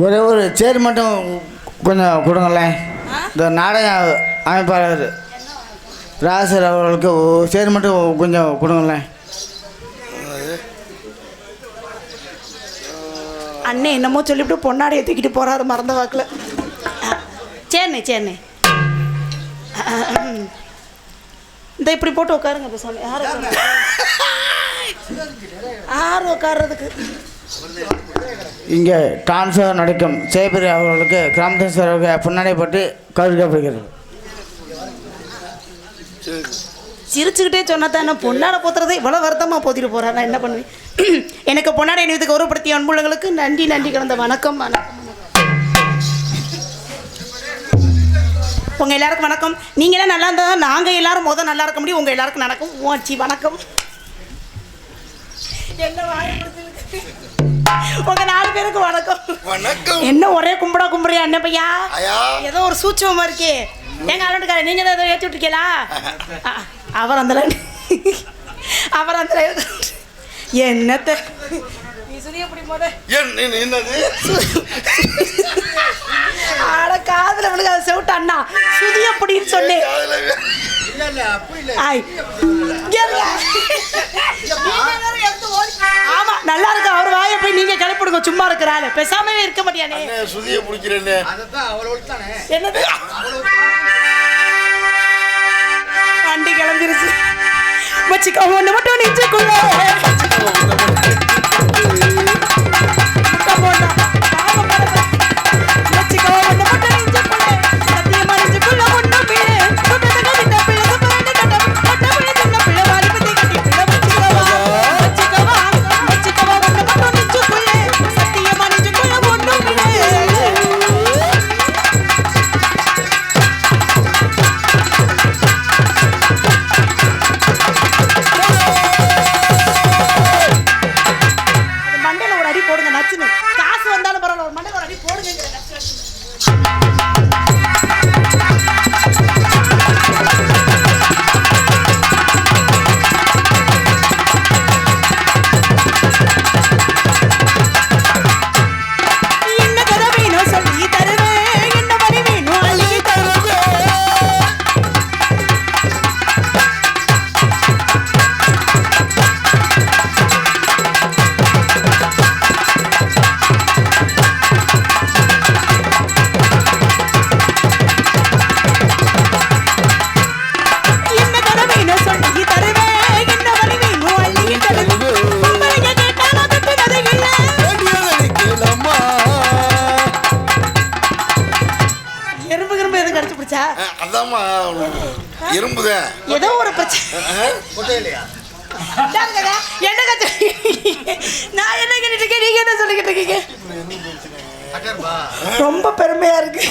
ஒரே ஒரு சேர் மட்டும் கொஞ்சம் கொடுங்களேன். இந்த நாடக அமைப்பாளர் ராசர் அவர்களுக்கு சேர் மட்டும் கொஞ்சம் கொடுங்களேன். அண்ணே என்னமோ சொல்லிவிட்டு பொன்னாடையை தூக்கிட்டு போறாரு மறந்த வாக்கில். சரிண்ணே இந்த இப்படி போட்டு உட்காருங்க. இப்போ சொன்னேன் யார் உட்கார்றதுக்கு. இங்கே டான்ஸாக நடிக்கும் சேபரி அவர்களுக்கு கிராமத்தேஸ்வரருக்கு பொன்னாடை போட்டு கௌரவிக்கப்படுகிறது. சிரிச்சுக்கிட்டே சொன்னா பொன்னாடை போத்துறதே இவ்வளோ வருத்தமாக போத்திட்டு போகிறேன். நான் என்ன பண்ணுவேன். எனக்கு பொன்னாடை அணிவதுக்கு கௌரவப்படுத்திய அன்புள்ளங்களுக்கு நன்றி கலந்த வணக்கம். உங்கள் எல்லாருக்கும் வணக்கம். நீங்களாம் நல்லா இருந்தால் நாங்கள் எல்லாரும் நல்லா இருக்க முடியும். உங்கள் எல்லாருக்கும் நடக்கும். ஓச்சி வணக்கம். உங்க 4 பேருக்கு வணக்கம். என்ன ஒரே கும்பிடுறியா என்ன பையா? ஏதோ ஒரு சூட்சமா இருக்கே. எங்க ஆளுக்கார நீங்க தான் ஏதோ ஏற்றி விட்டுருக்கீங்களா? அவர் அந்த என்னத்த காதல விழுகாத செவிட்டு அண்ணா சுதி அப்படின்னு சொல்லி ஆமா நல்லா இருக்கு. அவர் வாயை போய் நீங்க கிளப்பிடுங்க. சும்மா இருக்கிறாள் பேசாமவே இருக்க மாட்டியானே. என்னது வண்டி கிளம்பிருச்சு. வச்சுக்கோ ஒண்ணு மட்டும் நிச்சுக்குள்ள ஏதோ ஒரு பிரச்சனை. நான் என்ன கேட்டுட்டு இருக்கேன், நீங்க என்ன சொல்லிக்கிட்டு இருக்கீங்க? ரொம்ப பெருமையா இருக்கு.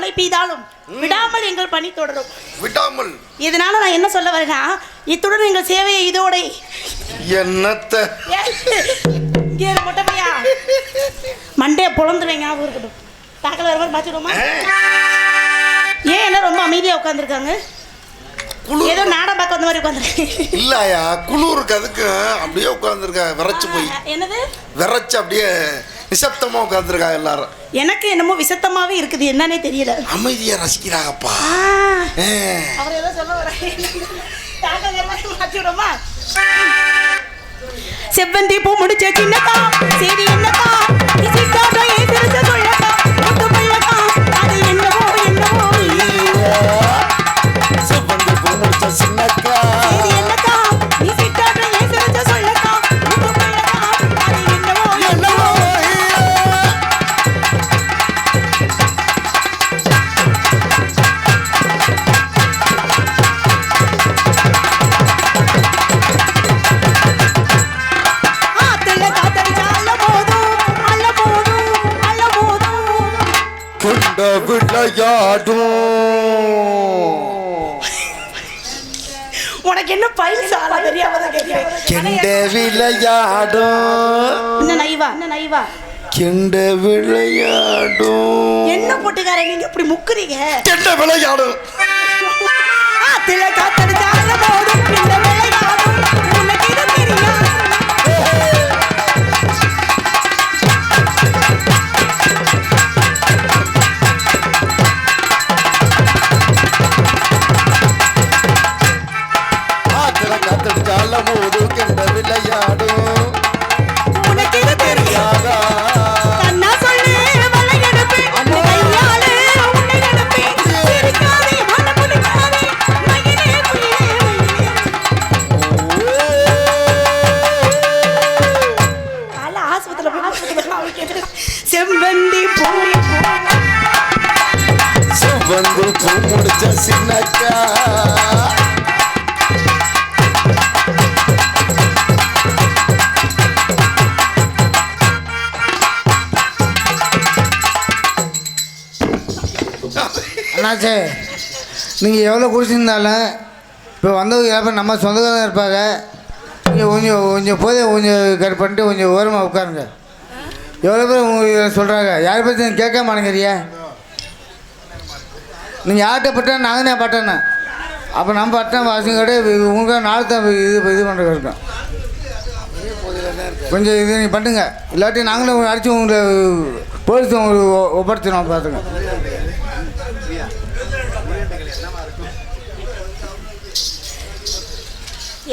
மழை பெய்தாலும் விடாமல் எங்கள் பணி தொடரும். விடாமல். இதனால நான் என்ன சொல்ல வரேன்னா, இத்துடன் எங்கள் சேவையை இதோட என்னத்த மொட்டைப்பையா மண்டையை பொழந்துருவேன். ஞாபகம் இருக்கட்டும். தாக்கல வர மாதிரி பார்த்துடுவோமா? ஏன் என்ன ரொம்ப அமைதியாக உட்காந்துருக்காங்க? ஏதோ நாடகம் பார்க்க வந்த மாதிரி உட்காந்துருக்கேன். இல்லையா, குளிருக்கு அதுக்கு அப்படியே உட்காந்துருக்கா. விரைச்சு போய் என்னது விரைச்சு அப்படியே நிசப்தமா உட்காந்துருக்கா எல்லாரும். எனக்கு என்னமோ விசத்தமாவே இருக்குது, என்னன்னே தெரியல. அமைதியா ரசிக்கிறாங்கப்பா. அவர் ஏதோ சொல்ல வர செவ்வந்தி பூ முடிச்ச சின்னக்கா சரி என்னக்கா சொல்லக்கா முத்து பையக்கா அது என்னவோ என்னவோ செவ்வந்தி பூ முடிச்ச சின்னக்கா சரி என்னக்கா நீ சிட்டாட்ட ஏன் சிரிச்ச சொல்லக்கா முத்து பையக்கா அது என்னவோ என்னவோ. விளையாடும் உனக்கு என்ன பைசா தெரியாம கெண்ட விளையாடும் நைவா கெண்ட விளையாடும். என்ன போட்டுக்கார நீங்க இப்படி முக்குறீங்க? கெண்ட விளையாடும் ஆத்துல காத்தடிச்சால போடும் கெண்ட விளையாடும் உனக்கு இது தெரியும். செவ்வந்தி பூ முடிச்ச சின்னக்கா அண்ணாச்சே, நீங்கள் எவ்வளோ குடிச்சிருந்தாலும் இப்போ வந்தவங்க எல்லாமே நம்ம சொந்தக்காரங்க இருப்பாங்க. நீங்கள் கொஞ்சம் போதே கொஞ்சம் கட் பண்ணிட்டு கொஞ்சம் ஓரமாக உட்காருங்க. எவ்வளோ பேர் உங்களுக்கு சொல்கிறாங்க, யாரை பற்றி நீங்கள் கேட்க மாட்டேங்கிறியா? நீங்கள் யார்கிட்ட பட்டேன் நாங்கள் தான் பட்டேண்ணே. அப்போ நம்ம பட்டம் வாசிங்க உங்களுக்கு நாள் தான் இது பண்ணுறது இருக்கோம். கொஞ்சம் இது நீங்கள் பண்ணுங்க, இல்லாட்டி நாங்களும் அடித்து உங்களை போலீஸ் உங்களுக்கு ஒப்படைச்சிடும். பார்த்துங்க.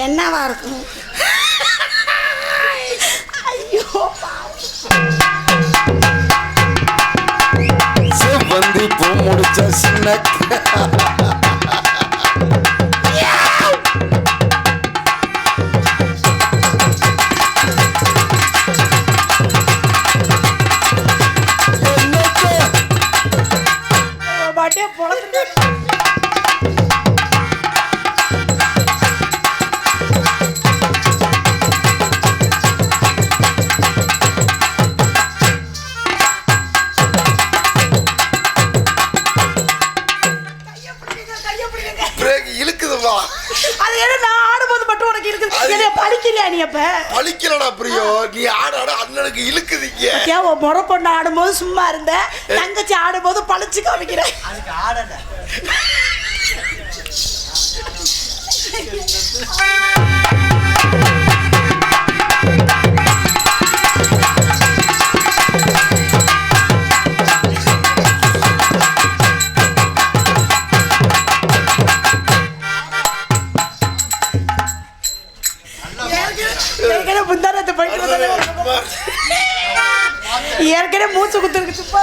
என்னவா இருக்கும்? ஐயோ செவ்வந்தி பூ முடிச்ச சின்னக்கா பாட்டே பொழந்து முறை பொண்ணு ஆடும்போது சும்மா இருந்த, தங்கச்சி ஆடும்போது பழிச்சு காமிக்கிறேன். ஏற்கனவே மூச்சு குத்துருக்கு சுப்பா.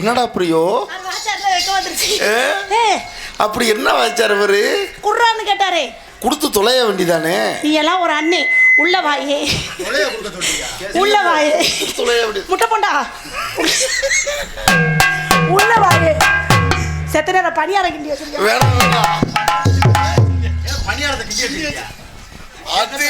என்னடா பிரியோ? அது வாச்சார்ல வைக்க வந்துருச்சு. ஏ, அப்படி என்ன வாச்சார் அவரு? குர்ரான்னு கேட்டாரே. கொடுத்து தொலைய வேண்டிதானே. நீ எல்லாம் ஒரு அண்ணே. உள்ள வாயே. உள்ள வாயே. தொலைய வேண்டிய முட்டை போண்டா. உள்ள வாயே. செத்த நேரம் பணியாரம் கிண்டி வச்சிருக்கேன். வேணாம் வேணாம். அது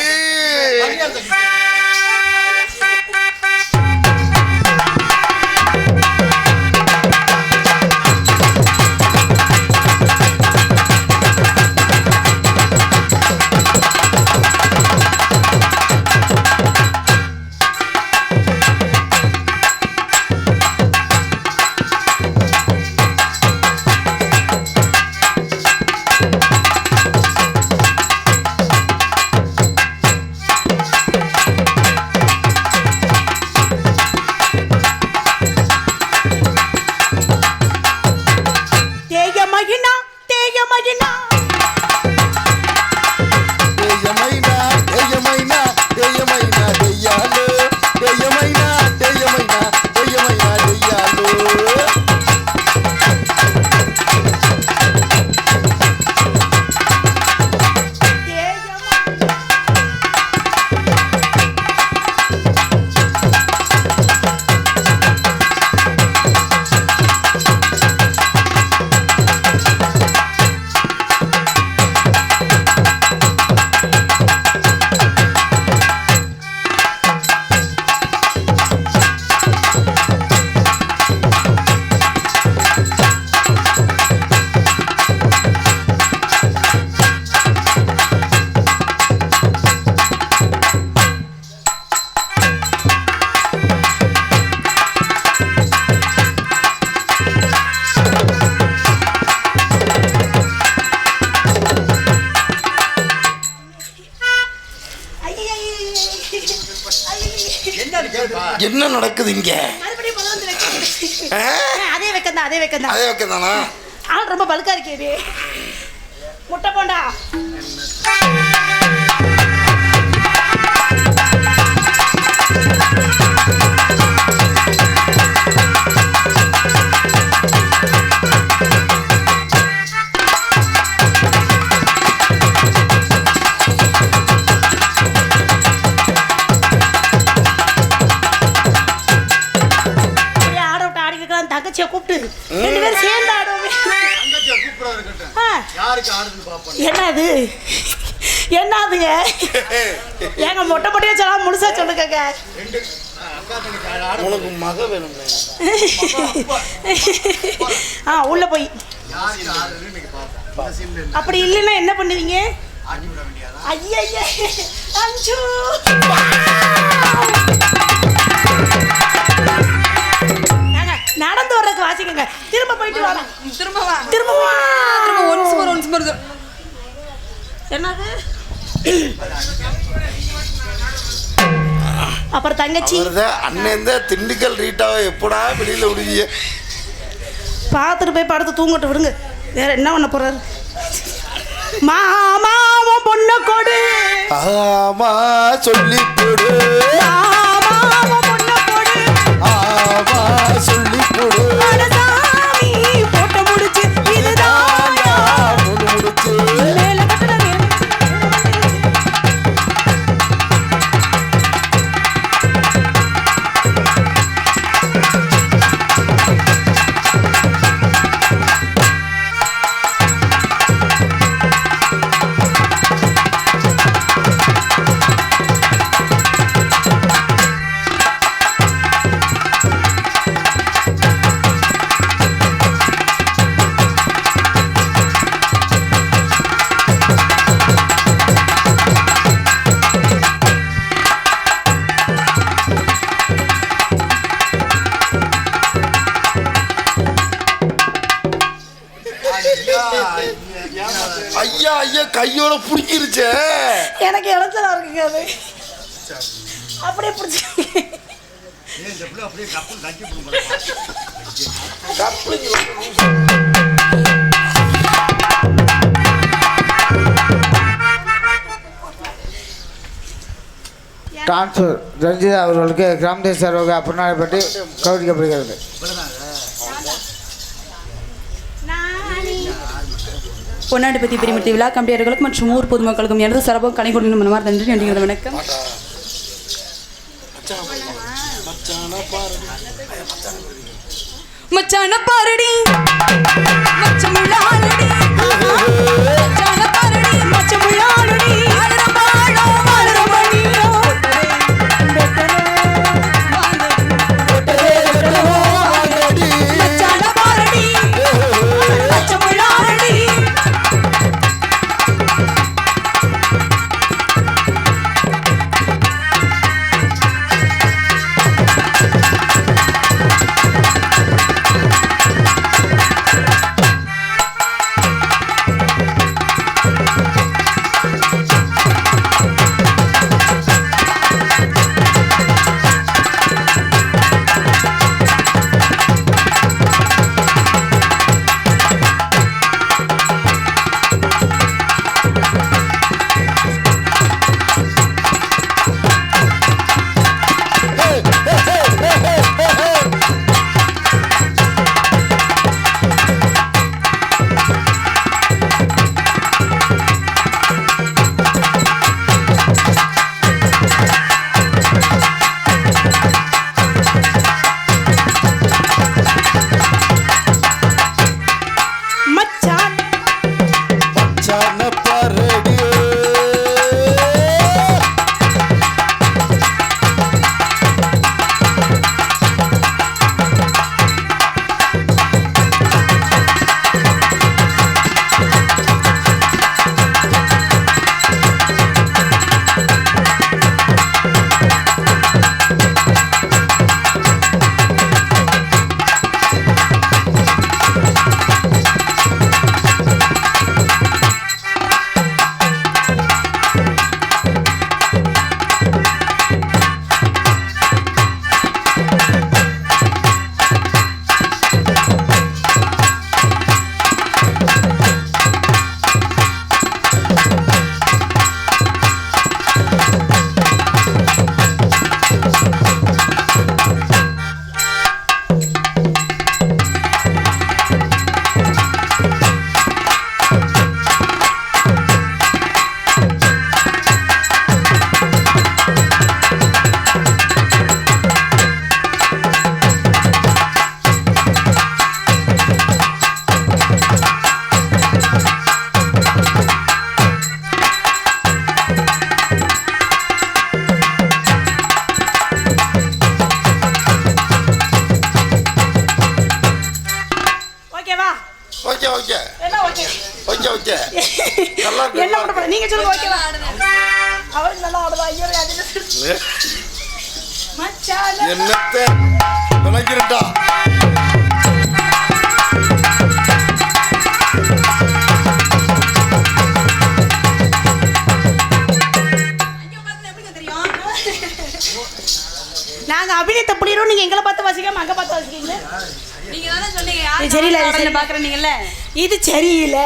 என்ன நடக்குது இங்க? அதே வைக்கந்தானா? ஆள் ரொம்ப பல்கா இருக்கே. முட்டை போண்டா. தங்கச்சியை கூப்பிட்டு 2 பேரும் சேர்ந்து ஆடுவோம். என்னது என்னதுங்க? ஏங்க மொட்டை மொட்டையா சொல்ல முழுசா சொல்லுங்க. உனக்கு மக வேணும். உள்ள போய் அப்படி இல்லைன்னா என்ன பண்ணுவீங்க? ஐயா அஞ்சு நடந்து வர்றதுக்கு வாசிக்கங்க. திரும்ப போயிட்டு வாங்க. திரும்ப ஒன்ஸ் மோர். என்னது? அப்புறம் தங்கச்சி அண்ணன் தான் திண்டுக்கல் ரீட்டாவை எப்படா வெளியில விடுவீங்க? பார்த்துட்டு போய் படுத்து தூங்கிட்டு விடுங்க. வேற என்ன பண்ண போறாரு? மாமாவும் பொண்ணு கொடு. ஆமா சொல்லி கொடு. மாமாவும் பொண்ணு கொடு. ஆமா சொல்லி கொடு. சாமி போட்ட முடிச்சு இதுதான் முடிச்சு மேல கட்டண ஐயா ஐயா கையோட புடிக்கிருச்சே. எனக்கு இளச்சலா இருக்குங்க. அது அப்படியே பிடிச்சி ட்ரான்ஸ்ஃபர் ரஞ்சிதா அவர்களுக்கு கிராமதேச ரோக புறநாளைப்பட்டி கௌரவிக்கப்படுகிறது. பொன்னாடிப்பத்தி பிரிமத்தி விழா கம்பியாளர்களுக்கு மற்றும் ஊர் பொதுமக்களுக்கும் எனது சிறப்பும் கலை கொடுக்கும் மனமார் நன்றி நன்றிகள் வணக்கம். மச்சான பாரடி மச்சமுள்ளாலடி மச்சான பாரடி மச்சமுள்ளாலடி ஆலரபாடோ ஆலரமணியோ மச்சான பாரடி மச்சமுள்ளாலடி. நீங்க சொல்லுங்க ஓகேவா? அவருக்கு நல்லா ஆடுவா. ஐயோ மச்சான என்னத்தை நினைக்கிறட்டா நாங்க அபிநயத்தை புளிரோம். நீங்க எங்களை பார்த்து வாசிக்காம அங்க பார்த்து வாசிக்கீங்க. நீங்க தானே சொன்னீங்க சரியில்லை சரியில்லை பாக்குறீங்கல்ல. இது சரியில்லை.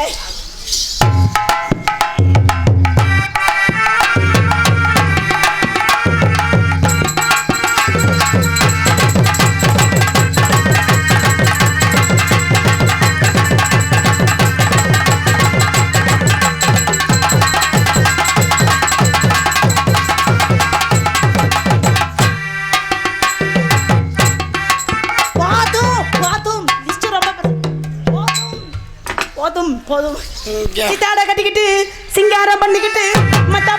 போதும் சித்தாட கட்டிக்கிட்டு சிங்காரம் பண்ணிக்கிட்டு மத்தா